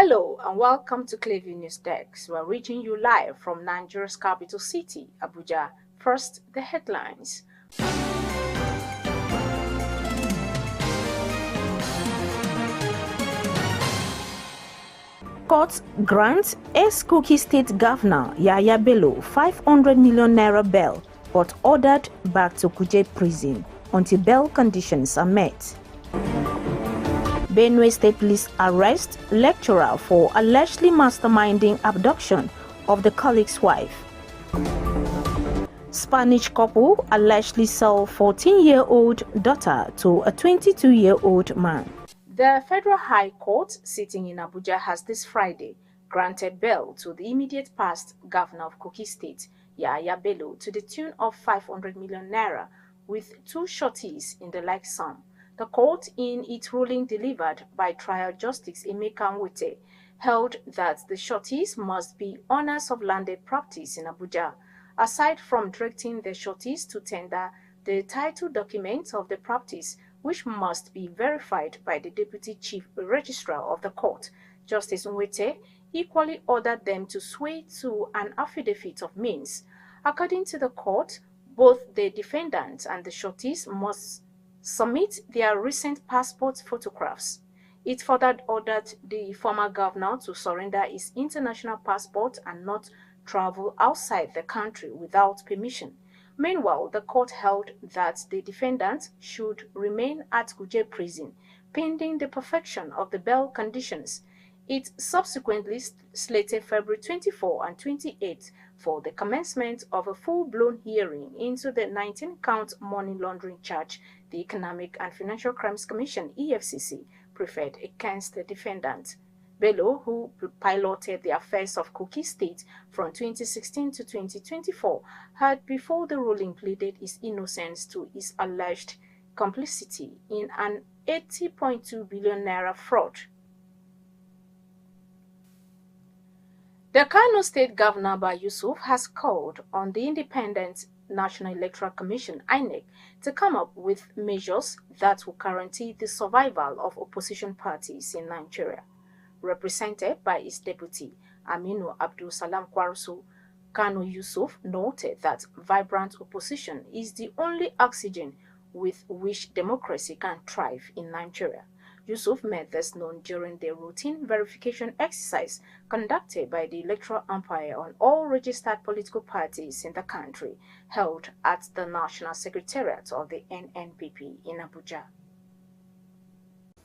Hello and welcome to Clearview News Desk. We're reaching you live from Nigeria's capital city, Abuja. First, the headlines. Court grants ex-Kogi State Governor Yahaya Bello 500 million naira bail, but ordered back to Kuje prison until bail conditions are met. Benue State Police arrest lecturer for allegedly masterminding abduction of the colleague's wife. Spanish couple allegedly sell 14-year-old daughter to a 22-year-old man. The Federal High Court sitting in Abuja has this Friday granted bail to the immediate past governor of Kogi State, Yahaya Bello, to the tune of 500 million naira, with two sureties in the like sum. The court, in its ruling delivered by Trial Justice Emeka Nwite, held that the sureties must be owners of landed properties in Abuja. Aside from directing the sureties to tender the title documents of the properties, which must be verified by the Deputy Chief Registrar of the court, Justice Nwite equally ordered them to swear to an affidavit of means. According to the court, both the defendants and the sureties must submit their recent passport photographs. It further ordered the former governor to surrender his international passport and not travel outside the country without permission. Meanwhile, the court held that the defendants should remain at Kuje prison pending the perfection of the bail conditions. It subsequently slated February 24 and 28 for the commencement of a full-blown hearing into the 19-count money laundering charge the Economic and Financial Crimes Commission (EFCC) preferred against the defendant. Bello, who piloted the affairs of Kogi State from 2016 to 2024, had before the ruling pleaded his innocence to his alleged complicity in an 80.2 billion naira fraud. The Kano State Governor Ba Yusuf has called on the Independent National Electoral Commission (INEC) to come up with measures that will guarantee the survival of opposition parties in Nigeria. Represented by his deputy, Aminu Abdul Salam Kwarusu, Kano Yusuf noted that vibrant opposition is the only oxygen with which democracy can thrive in Nigeria. Yusuf made this known during the routine verification exercise conducted by the Electoral Umpire on all registered political parties in the country, held at the National Secretariat of the NNPP in Abuja.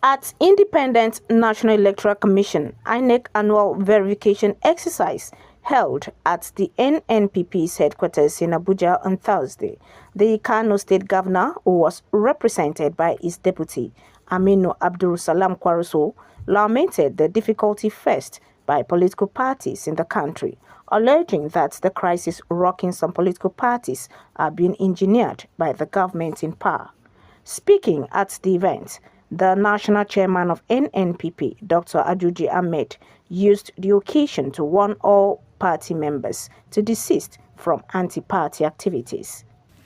At Independent National Electoral Commission (INEC) annual verification exercise held at the NNPP's headquarters in Abuja on Thursday, the Kano State Governor, who was represented by his deputy, Aminu Abdul Salam Kwarusu, lamented the difficulty faced by political parties in the country, alleging that the crisis rocking some political parties are being engineered by the government in power. Speaking at the event, the national chairman of NNPP, Dr. Ajuji Ahmed, used the occasion to warn all party members to desist from anti-party activities.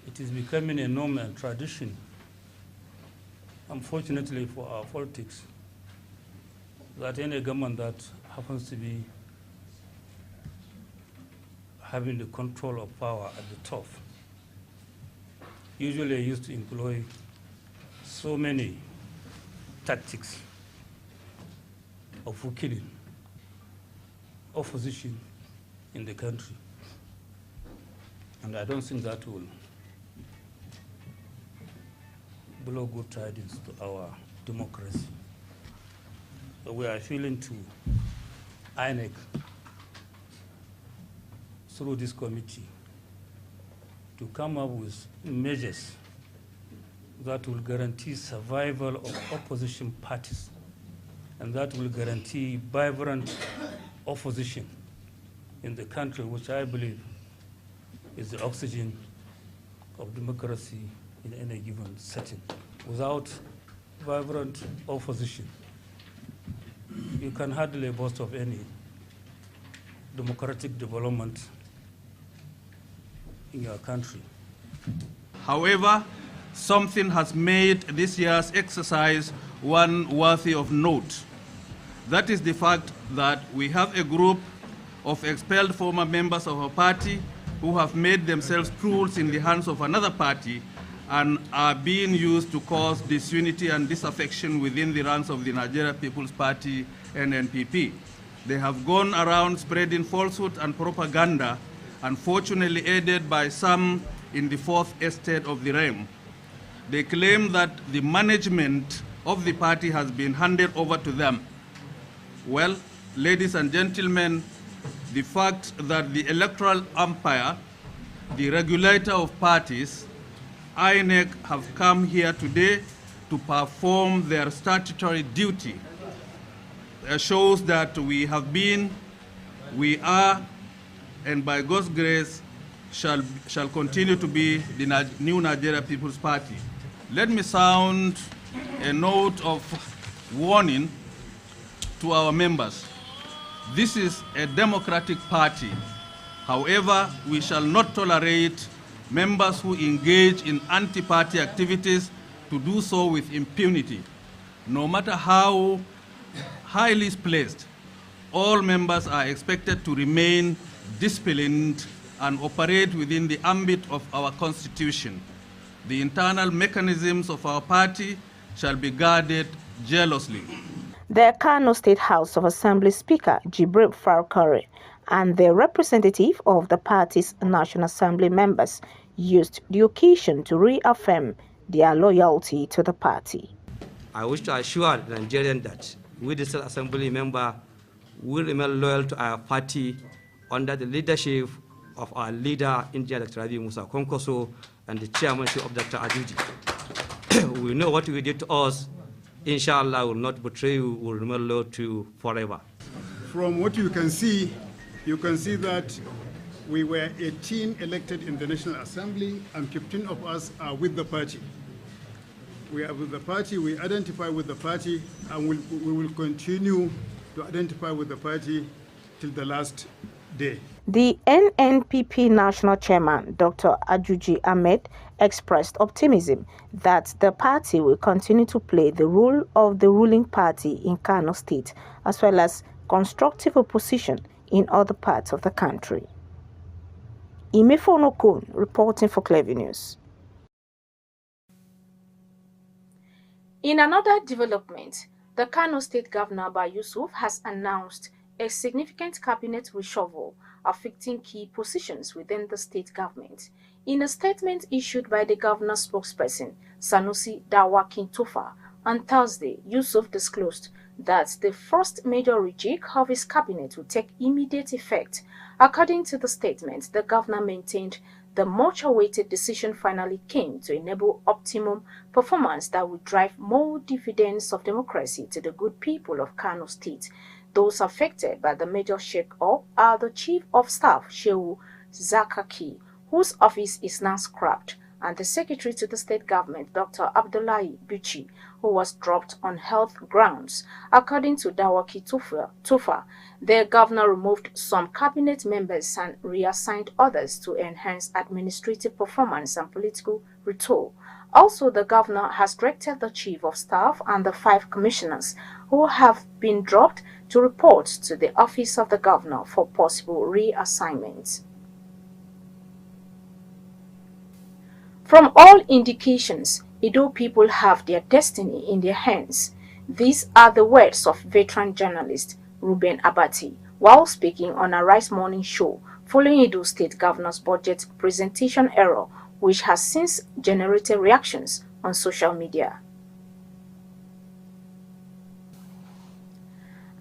It is becoming a norm and tradition, unfortunately for our politics, that any government that happens to be having the control of power at the top usually used to employ so many tactics of killing opposition in the country. And I don't think that will blow good tidings to our democracy. So we are appealing to INEC through this committee to come up with measures that will guarantee survival of opposition parties and that will guarantee vibrant opposition in the country, which I believe is the oxygen of democracy in any given setting. Without vibrant opposition, you can hardly boast of any democratic development in your country. However, something has made this year's exercise one worthy of note. That is the fact that we have a group of expelled former members of our party who have made themselves tools in the hands of another party and are being used to cause disunity and disaffection within the ranks of the Nigeria People's Party, NNPP. They have gone around spreading falsehood and propaganda, unfortunately aided by some in the fourth estate of the realm. They claim that the management of the party has been handed over to them. Well, ladies and gentlemen, the fact that the electoral umpire, the regulator of parties, INEC, have come here today to perform their statutory duty shows that we have been, we are, and by God's grace shall continue to be the new Nigeria People's Party. Let me sound a note of warning to our members. This is a democratic party. However, we shall not tolerate members who engage in anti-party activities to do so with impunity. No matter how highly placed, all members are expected to remain disciplined and operate within the ambit of our Constitution. The internal mechanisms of our party shall be guarded jealously. The Kano State House of Assembly Speaker Jibril Farkare and the representative of the party's National Assembly members used the occasion to reaffirm their loyalty to the party. I wish to assure the Nigerians that we, the State Assembly member, will remain loyal to our party under the leadership of our leader, India Dr. Rabi Musa Konkoso, and the chairmanship of Dr. Ajuji. We know what you did to us. Inshallah, will not betray you, will remain loyal to you forever. From what you can see that we were 18 elected in the National Assembly and 15 of us are with the party. We are with the party, we identify with the party, and we will continue to identify with the party till the last day. The NNPP National Chairman, Dr. Ajuji Ahmed, expressed optimism that the party will continue to play the role of the ruling party in Kano State, as well as constructive opposition in other parts of the country. Imefono Kun, reporting for Clever News. In another development, the Kano State Governor Abba Yusuf has announced a significant cabinet reshuffle affecting key positions within the state government. In a statement issued by the governor's spokesperson, Sanusi Dawakin-Tofa, on Thursday, Yusuf disclosed that the first major rejig of his cabinet will take immediate effect. According to the statement, the governor maintained the much-awaited decision finally came to enable optimum performance that will drive more dividends of democracy to the good people of Kano State. Those affected by the major shake-up are the Chief of Staff, Shehu Zakaki, whose office is now scrapped, and the Secretary to the State Government, Dr. Abdullahi Bichi, who was dropped on health grounds. According to Dawaki Tufa, the governor removed some cabinet members and reassigned others to enhance administrative performance and political retool. Also, the governor has directed the Chief of Staff and the 5 commissioners who have been dropped to report to the office of the governor for possible reassignments. From all indications, Edo people have their destiny in their hands. These are the words of veteran journalist Ruben Abati while speaking on a Rice Morning show following Edo State Governor's budget presentation error, which has since generated reactions on social media.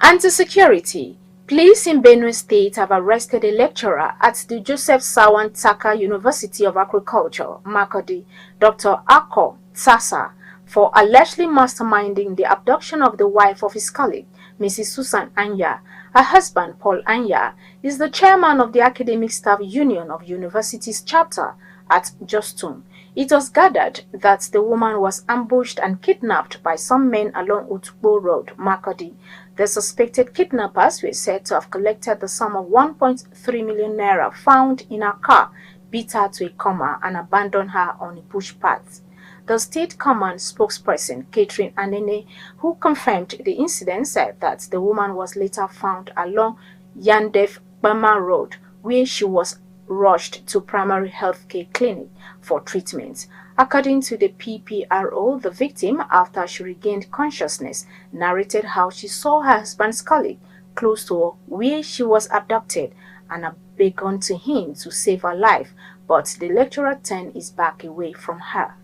Anti-security. Police in Benue State have arrested a lecturer at the Joseph Sawan Taka University of Agriculture, Makurdi, Dr. Ako Tsasa, for allegedly masterminding the abduction of the wife of his colleague, Mrs. Susan Anya. Her husband, Paul Anya, is the chairman of the Academic Staff Union of Universities chapter at Jostum. It was gathered that the woman was ambushed and kidnapped by some men along Utukbo Road, Makurdi. The suspected kidnappers were said to have collected the sum of 1.3 million naira found in her car, beat her to a coma, and abandoned her on a bush path. The State Command spokesperson, Catherine Anene, who confirmed the incident, said that the woman was later found along Yandef Bama Road, where she was rushed to primary health care clinic for treatment. According to the PPRO, the victim, after she regained consciousness, narrated how she saw her husband's colleague close to her where she was abducted and begged to him to save her life, but the lecturer turned his back away from her.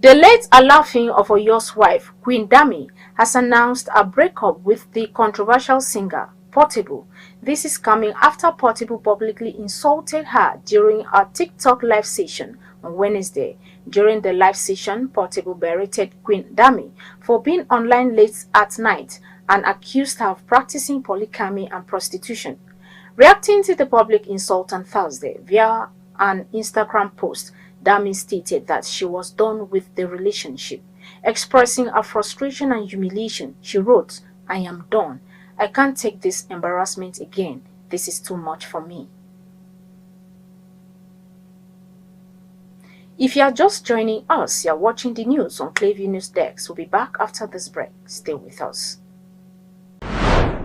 The late Alafin of Oyo's wife, Queen Dami, has announced a breakup with the controversial singer, Portable. This is coming after Portable publicly insulted her during a TikTok live session on Wednesday. During the live session, Portable berated Queen Dami for being online late at night and accused her of practicing polygamy and prostitution. Reacting to the public insult on Thursday via an Instagram post, Dami stated that she was done with the relationship. Expressing her frustration and humiliation, she wrote, "I am done. I can't take this embarrassment again. This is too much for me." If you are just joining us, you are watching the news on Clearview News Desk. We'll be back after this break. Stay with us.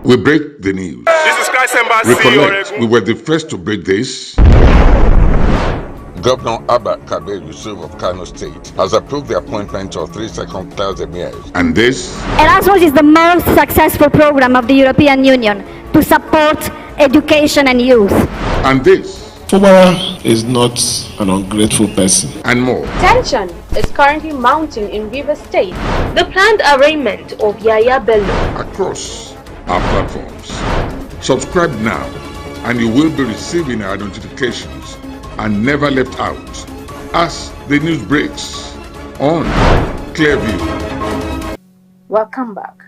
We break the news. This is Christ Embassy. Recollect, we were the first to break this. Governor Abba Kabir Yusuf of Kano State has approved the appointment of 3 second-class emirs. And this? Erasmus is the most successful program of the European Union to support education and youth. And this? Fubara is not an ungrateful person. And more. Tension is currently mounting in Rivers State. The planned arraignment of Yaya Bello. Across our platforms. Subscribe now and you will be receiving our notifications and never left out as the news breaks on Clearview. Welcome back.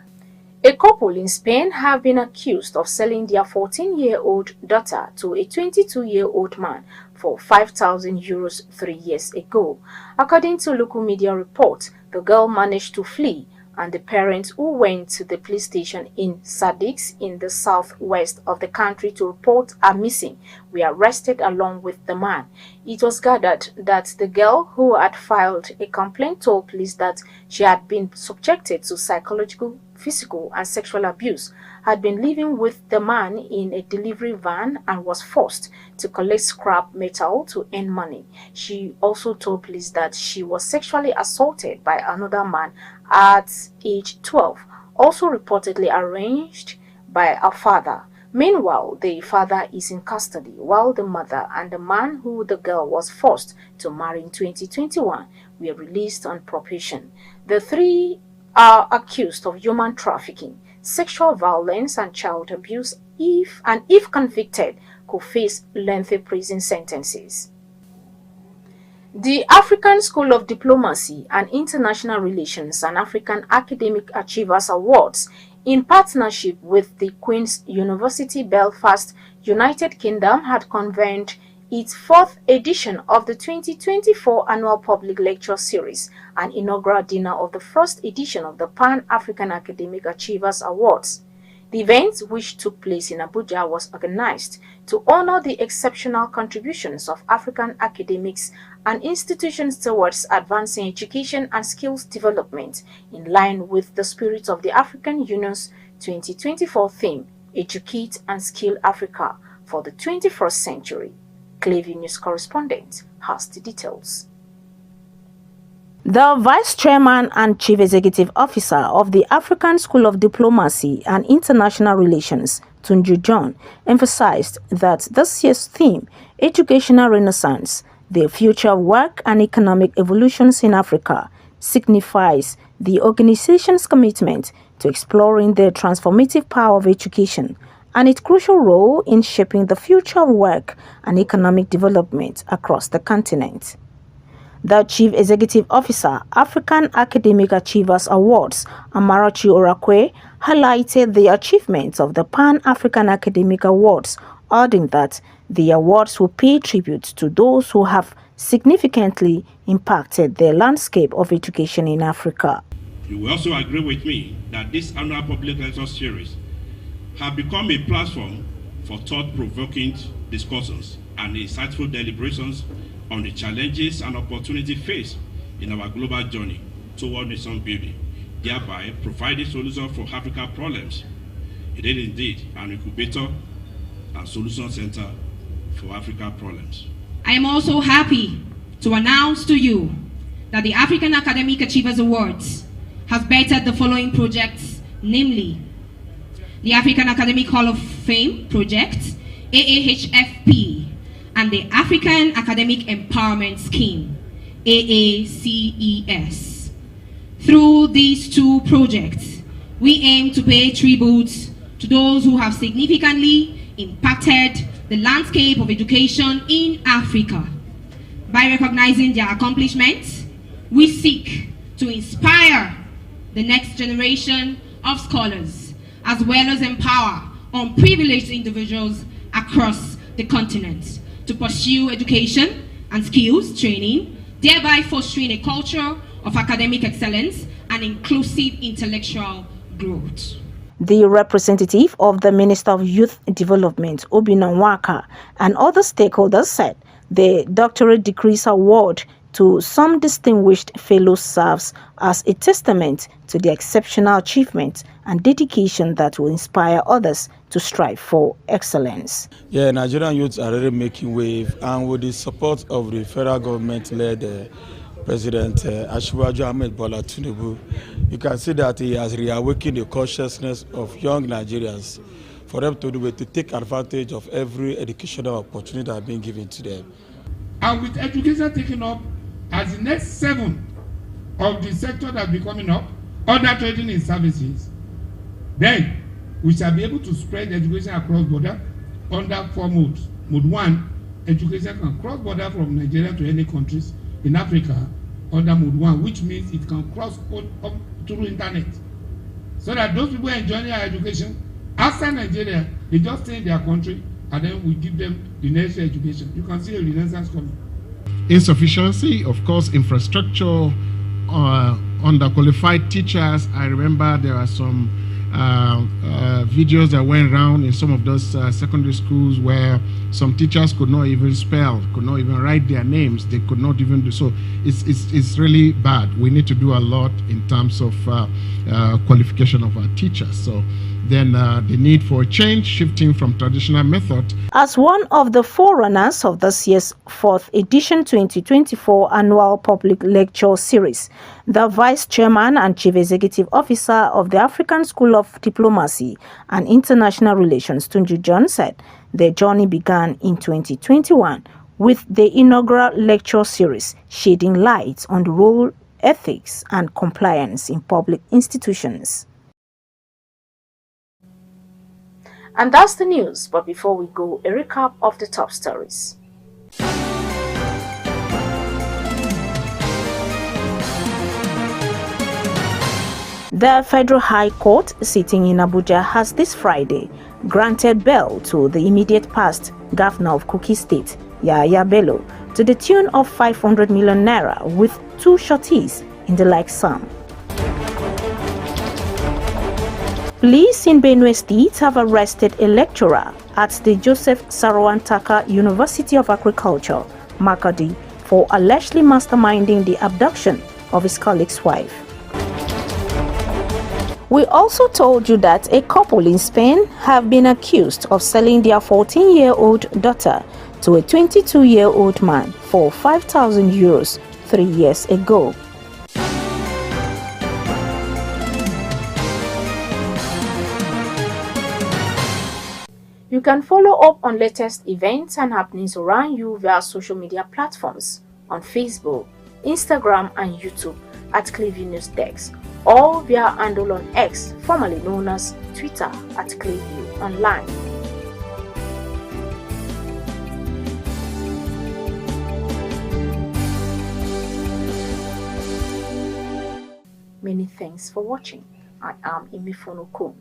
A couple in Spain have been accused of selling their 14-year-old daughter to a 22-year-old man for 5,000 euros 3 years ago. According to local media reports, the girl managed to flee, and the parents who went to the police station in Cadix in the southwest of the country to report her missing were arrested along with the man. It was gathered that the girl, who had filed a complaint, told police that she had been subjected to psychological, physical and sexual abuse, had been living with the man in a delivery van and was forced to collect scrap metal to earn money. She also told police that she was sexually assaulted by another man at age 12, also reportedly arranged by her father. Meanwhile, the father is in custody, while the mother and the man who the girl was forced to marry in 2021 were released on probation. The three are accused of human trafficking, sexual violence and child abuse, if convicted, could face lengthy prison sentences. The African School of Diplomacy and International Relations and African Academic Achievers Awards, in partnership with the Queen's University Belfast, United Kingdom, had convened its 4th edition of the 2024 Annual Public Lecture Series, an inaugural dinner of the 1st edition of the Pan-African Academic Achievers Awards. The event, which took place in Abuja, was organized to honor the exceptional contributions of African academics and institutions towards advancing education and skills development, in line with the spirit of the African Union's 2024 theme, Educate and Skill Africa for the 21st Century. Clearview News correspondent has the details. The Vice Chairman and Chief Executive Officer of the African School of Diplomacy and International Relations, Tunju John, emphasized that this year's theme, Educational Renaissance, the future of work and economic evolutions in Africa, signifies the organization's commitment to exploring the transformative power of education and its crucial role in shaping the future of work and economic development across the continent. The Chief Executive Officer, African Academic Achievers Awards, Amarachi Orakwe, highlighted the achievements of the Pan-African Academic Awards, adding that the awards will pay tribute to those who have significantly impacted the landscape of education in Africa. You will also agree with me that this annual public lecture series have become a platform for thought-provoking discussions and insightful deliberations on the challenges and opportunities faced in our global journey toward nation building, thereby providing solutions for African problems. It is indeed an incubator and solution center for African problems. I am also happy to announce to you that the African Academic Achievers Awards has bettered the following projects, namely the African Academic Hall of Fame Project, AAHFP, and the African Academic Empowerment Scheme, AACES. Through these two projects, we aim to pay tribute to those who have significantly impacted the landscape of education in Africa. By recognizing their accomplishments, we seek to inspire the next generation of scholars, as well as empower unprivileged individuals across the continent to pursue education and skills training, thereby fostering a culture of academic excellence and inclusive intellectual growth. The representative of the Minister of Youth Development, Obinna Nwaka, and other stakeholders said the doctorate degrees award to some distinguished fellows serves as a testament to the exceptional achievement and dedication that will inspire others to strive for excellence. Yeah, Nigerian youths are really making wave, and with the support of the federal government-led President Asiwaju Ahmed Bola Tinubu, you can see that he has reawakened the consciousness of young Nigerians for them to take advantage of every educational opportunity that has been given to them. And with education taken up as the next 7 of the sector that will be coming up, under trading in services, then we shall be able to spread education across border under 4 modes. Mode 1, education can cross border from Nigeria to any countries in Africa under mode 1, which means it can cross up through internet. So that those people enjoying our education outside Nigeria, they just stay in their country and then we give them the necessary education. You can see a renaissance coming. Insufficiency, of course, infrastructure, underqualified teachers. I remember there are some videos that went around in some of those secondary schools where some teachers could not even spell, could not even write their names, they could not even do so. It's really bad. We need to do a lot in terms of qualification of our teachers. So then the need for a change, shifting from traditional method. As one of the forerunners of this year's 4th edition 2024 annual public lecture series, the Vice Chairman and Chief Executive Officer of the African School of Diplomacy and International Relations, Tunji John, said their journey began in 2021 with the inaugural lecture series shedding light on the role, ethics, and compliance in public institutions. And that's the news, but before we go, a recap of the top stories. The Federal High Court sitting in Abuja has this Friday granted bail to the immediate past Governor of Kogi State, Yahaya Bello, to the tune of 500 million naira with 2 sureties in the like sum. Police in Benue State have arrested a lecturer at the Joseph Sarawantaka University of Agriculture, Makurdi, for allegedly masterminding the abduction of his colleague's wife. We also told you that a couple in Spain have been accused of selling their 14-year-old daughter to a 22-year-old man for 5,000 euros 3 years ago. You can follow up on latest events and happenings around you via social media platforms on Facebook, Instagram, and YouTube at Clearview News Desk, or via handle on X, formerly known as Twitter, at Clearview Online. Many thanks for watching. I am Imifono Kun.